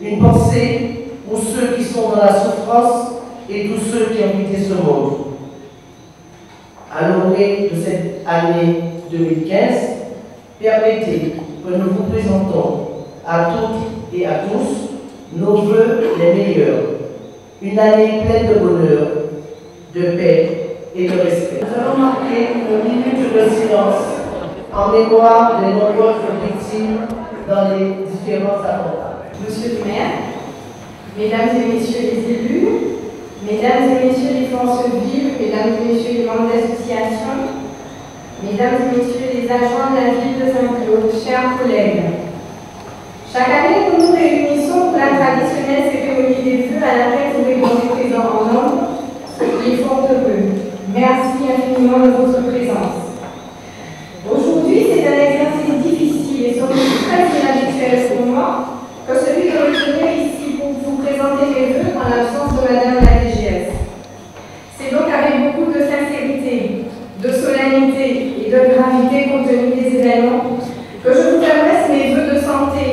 Une pensée pour ceux qui sont dans la souffrance et tous ceux qui ont quitté ce monde. À l'orée de cette année 2015, permettez que nous vous présentons à toutes et à tous nos vœux les meilleurs. Une année pleine de bonheur, de paix et de respect. Nous allons marquer une minute de silence en mémoire des nombreuses victimes dans les différents attentats. Monsieur le maire, mesdames et messieurs les élus, mesdames et messieurs les forces vives, mesdames et messieurs les membres d'associations, mesdames et messieurs les agents de la ville de Saint-Claude, chers collègues, chaque année nous nous réunissons pour la traditionnelle cérémonie des vœux à laquelle vous répondez présents en nombre, ce qui est fort heureux. Merci infiniment de votre présence. Aujourd'hui, c'est un exercice difficile et surtout très inhabituel pour moi que celui de me tenir ici pour vous présenter mes vœux en l'absence de Madame la DGS. C'est donc avec beaucoup de sincérité, de solennité et de gravité compte tenu des événements que je vous adresse mes vœux de santé,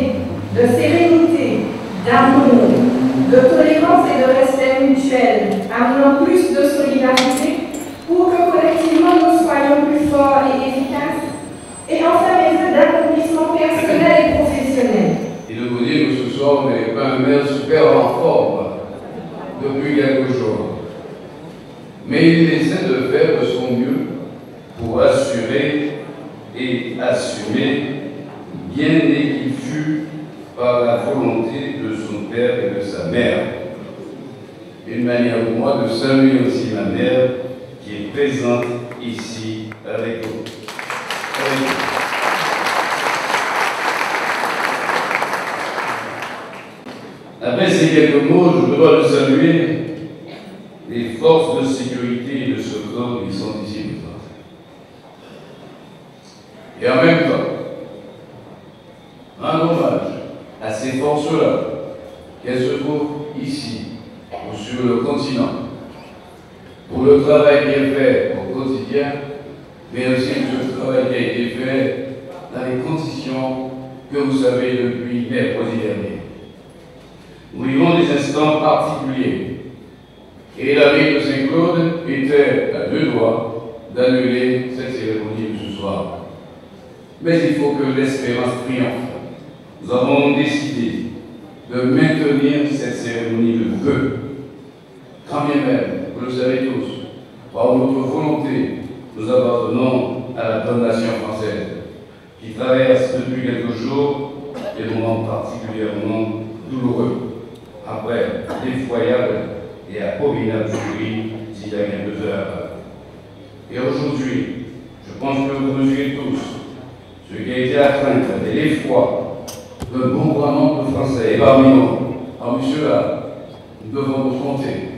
de sérénité, d'amour, de tolérance et de respect mutuel, amenant plus de solidarité pour que collectivement nous soyons plus forts et efficaces, et enfin mes vœux d'accomplissement personnel et professionnel. Et de vous dire que ce soir, on n'est pas un maire super en forme depuis quelques jours. Mais il essaie de faire de son mieux pour assurer et assumer, bien né qu'il fut par la volonté de son père et de sa mère. Une manière pour moi de saluer aussi ma mère qui est présente ici avec nous. Après ces quelques mots, je me dois de saluer les forces de sécurité et de secours qui sont ici présentes. Et en même temps, un hommage à ces forces-là, qu'elles se trouvent ici ou sur le continent, pour le travail qui est fait au quotidien, mais aussi le travail qui a été fait dans les conditions que vous savez depuis mercredi dernier. Nous vivons des instants particuliers et la ville de Saint-Claude était à deux doigts d'annuler cette cérémonie de ce soir. Mais il faut que l'espérance triomphe. Nous avons décidé de maintenir cette cérémonie de vœux. Quand bien même, vous le savez tous, par notre volonté, nous appartenons à la bonne nation française qui traverse depuis quelques jours des moments particulièrement douloureux après l'effroyable et abominable tuerie d'il y a quelques heures. Et aujourd'hui, je pense que vous mesurez tous ce qui a été la crainte et l'effroi d'un bon grand nombre de Français. Et parmi ceux-là, nous devons nous compter,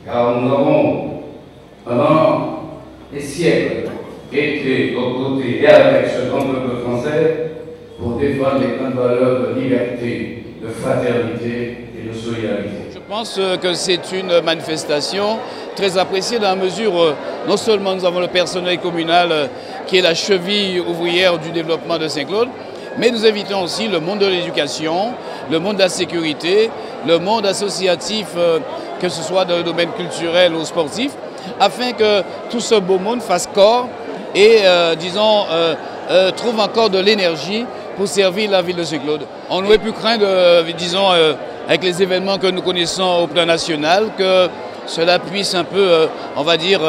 car nous avons, pendant des siècles, été aux côtés et avec ce grand peuple français pour défendre les grandes valeurs de liberté, de fraternité et de solidarité. Je pense que c'est une manifestation très appréciée dans la mesure où non seulement nous avons le personnel communal qui est la cheville ouvrière du développement de Saint-Claude, mais nous invitons aussi le monde de l'éducation, le monde de la sécurité, le monde associatif, que ce soit dans le domaine culturel ou sportif, afin que tout ce beau monde fasse corps et, disons, trouve encore de l'énergie pour servir la ville de Saint-Claude. On aurait pu craindre, disons, avec les événements que nous connaissons au plan national, que cela puisse un peu, on va dire,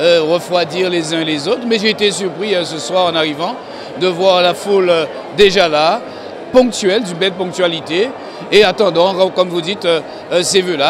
refroidir les uns les autres. Mais j'ai été surpris ce soir en arrivant de voir la foule déjà là, ponctuelle, d'une belle ponctualité, et attendant, comme vous dites, ces vœux-là.